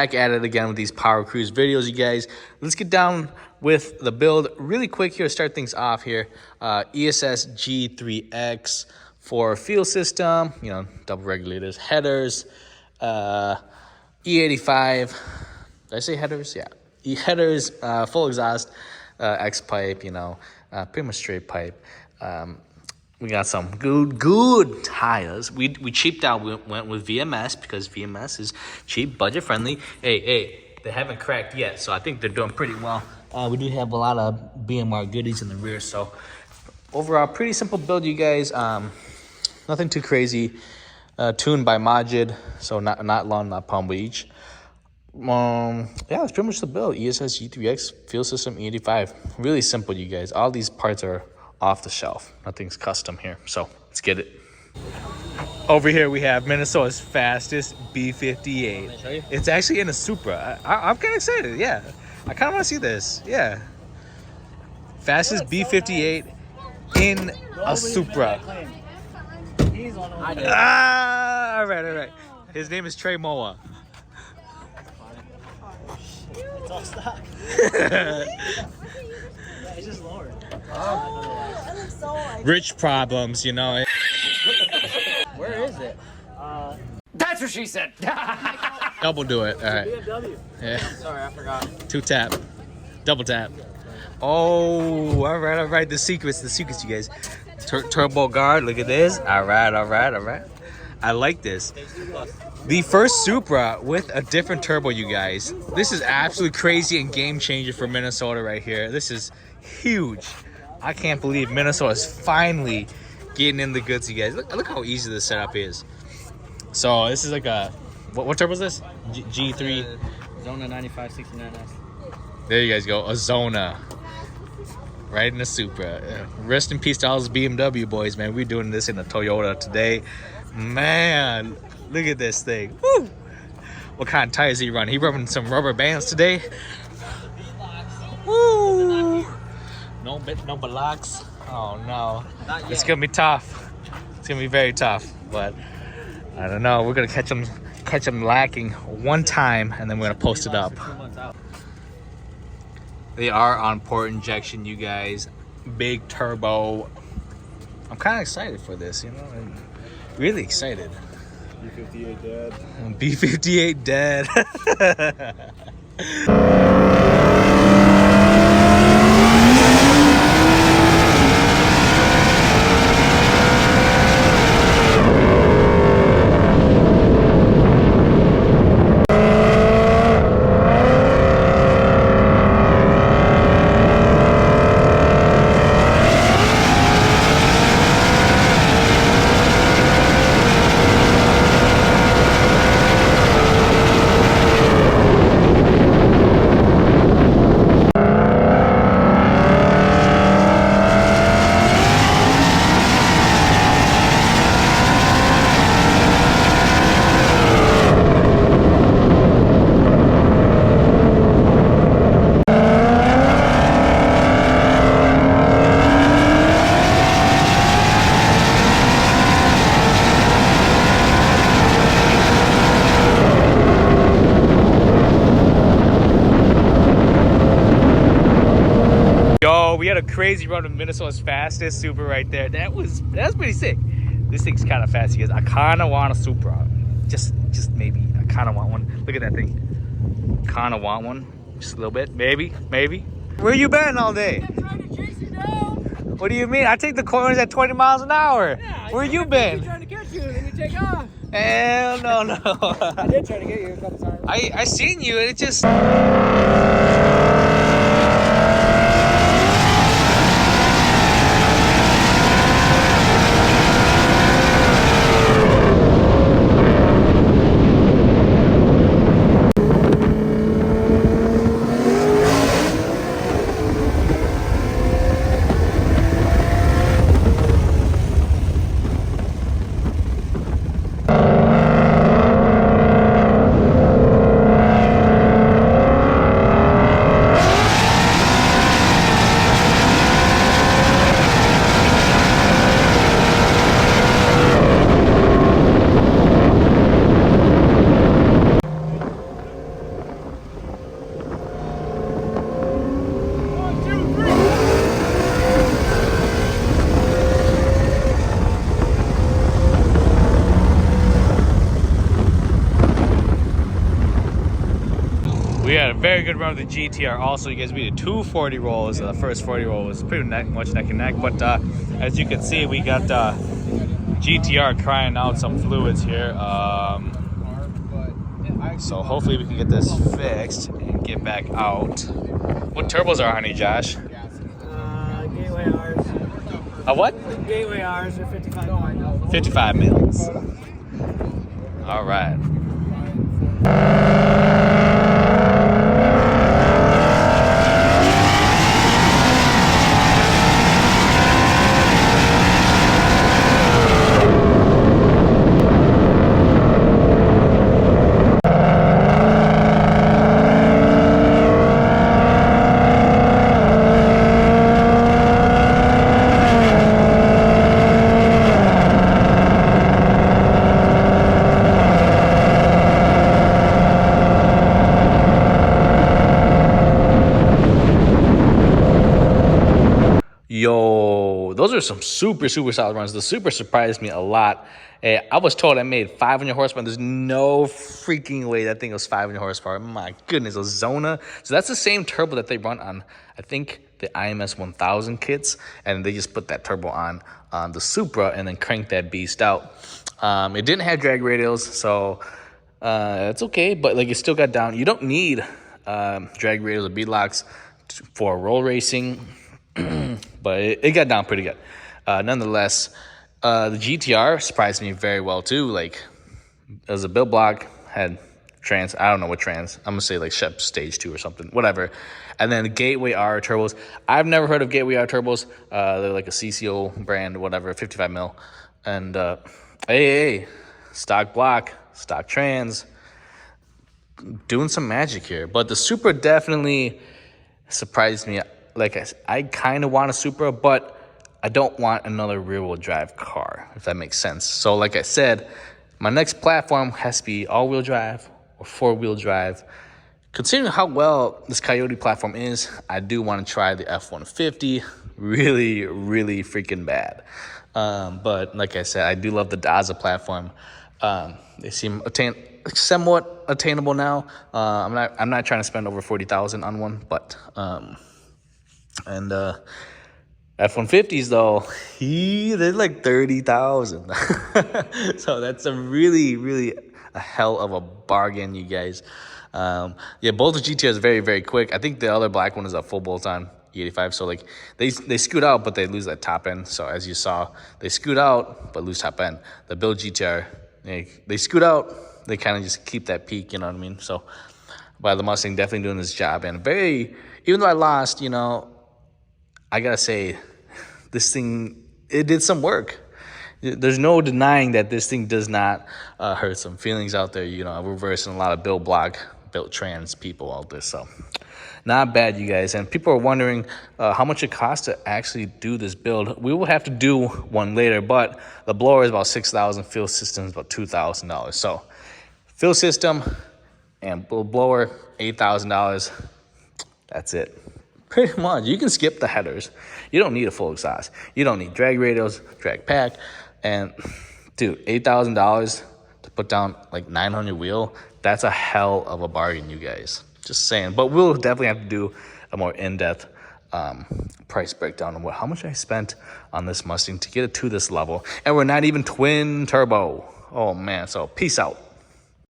back at it again with these Power Cruise videos, you guys. Let's get down with the build really quick here to start things off here. ESS G3x for fuel system, you know, double regulators, headers, E85. Did I say headers? Yeah. Headers, full exhaust, X pipe, you know, pretty much straight pipe. We got some good tires. We cheaped out. We went with VMS because VMS is cheap, budget friendly. Hey, they haven't cracked yet, so I think they're doing pretty well. We do have a lot of BMR goodies in the rear, so overall pretty simple build, you guys. Nothing too crazy. Tuned by Majed, so not long, not Palm Beach. Yeah, that's pretty much the build. ESS G3x fuel system E85. Really simple, you guys. All these parts are off the shelf. Nothing's custom here, so let's get it. Over here we have Minnesota's fastest B58. It's actually in a Supra. I'm kind of excited. Yeah, I kind of want to see this. Yeah, fastest B58 in a Supra. All right. His name is Trey Moa. It's all stock. Yeah, it's just lower. Rich problems, you know. Where is it? That's what she said. Double do it. All right. BMW. Yeah. Sorry, I forgot. 2 tap. Double tap. Oh, all right. The secrets, you guys. Turbo guard. Look at this. All right. I like this. The first Supra with a different turbo, you guys. This is absolutely crazy and game changer for Minnesota right here. This is huge. I can't believe Minnesota's finally getting in the goods, you guys. Look how easy this setup is. So this is like a, what turbo is this? G3. Xona 9569S. There you guys go, a Xona. Right in the Supra. Rest in peace to all those BMW boys, man. We're doing this in a Toyota today. Man, look at this thing. Woo! What kind of tires he running? He rubbing some rubber bands today. Woo! No blocks. Oh no. It's gonna be tough. It's gonna be very tough. But I don't know. We're gonna catch them lacking one time, and then we're gonna post it up. They are on port injection, you guys. Big turbo. I'm kind of excited for this, you know. I'm really excited. B58 dead. B58 dead. We had a crazy run of Minnesota's fastest Supra right there. That was pretty sick. This thing's kind of fast, you guys. I kind of want a Supra. Just maybe. I kind of want one. Look at that thing. Kind of want one. Just a little bit. Maybe. Where you been all day? I'm trying to chase you down. What do you mean? I take the corners at 20 miles an hour. Yeah, where you been? I'm trying to catch you and then you take off. Hell no. I did try to get you a couple times. I seen you and it just... very good run with the GTR. Also, you guys, we did 2 40 rolls. The first 40 roll was pretty much neck and neck. But as you can see, we got GTR crying out some fluids here. So hopefully we can get this fixed and get back out. What turbos are on here, Josh? Gateway R's. What? Gateway R's are 55 mils. 55 mils. All right. Yo, those are some super solid runs. The Supra surprised me a lot. I was told I made 500 horsepower. There's no freaking way that thing was 500 horsepower. My goodness, a xona. So that's the same turbo that they run on, I think, the IMS 1000 kits. And they just put that turbo on the Supra and then cranked that beast out. It didn't have drag radials, so it's okay. But like, it still got down. You don't need drag radials or bead locks for roll racing. But it got down pretty good. Nonetheless, the GTR surprised me very well too. Like, it was a build block, had trans. I don't know what trans. I'm gonna say like Shep Stage 2 or something, whatever. And then the Gateway R turbos. I've never heard of Gateway R turbos. They're like a CCO brand, whatever, 55 mil. And hey, stock block, stock trans, doing some magic here. But the Supra definitely surprised me. Like I kind of want a Supra, but I don't want another rear-wheel drive car, if that makes sense. So like I said, my next platform has to be all-wheel drive or four-wheel drive. Considering how well this Coyote platform is, I do want to try the F-150 really freaking bad. But like I said, I do love the Daza platform. They seem somewhat attainable now. I'm not trying to spend over $40,000 on one, but and F-150s though, they're like $30,000. So that's a really a hell of a bargain, you guys. Yeah, both the GTRs are very quick. I think the other black one is a full bolt-on E85. So like they scoot out, but they lose that top end. So as you saw, they scoot out but lose top end. The Build GTR, they scoot out, they kind of just keep that peak. You know what I mean? So, but the Mustang definitely doing this job, and even though I lost, you know, I gotta say, this thing, it did some work. There's no denying that this thing does not hurt some feelings out there. You know, reversing a lot of built trans people out there. So not bad, you guys. And people are wondering how much it costs to actually do this build. We will have to do one later, but the blower is about $6,000. Fuel system is about $2,000. So fuel system and blower, $8,000. That's it. Pretty much. You can skip the headers. You don't need a full exhaust. You don't need drag radials, drag pack. And, dude, $8,000 to put down like 900 wheel, that's a hell of a bargain, you guys. Just saying. But we'll definitely have to do a more in-depth price breakdown on how much I spent on this Mustang to get it to this level. And we're not even twin turbo. Oh, man. So, peace out.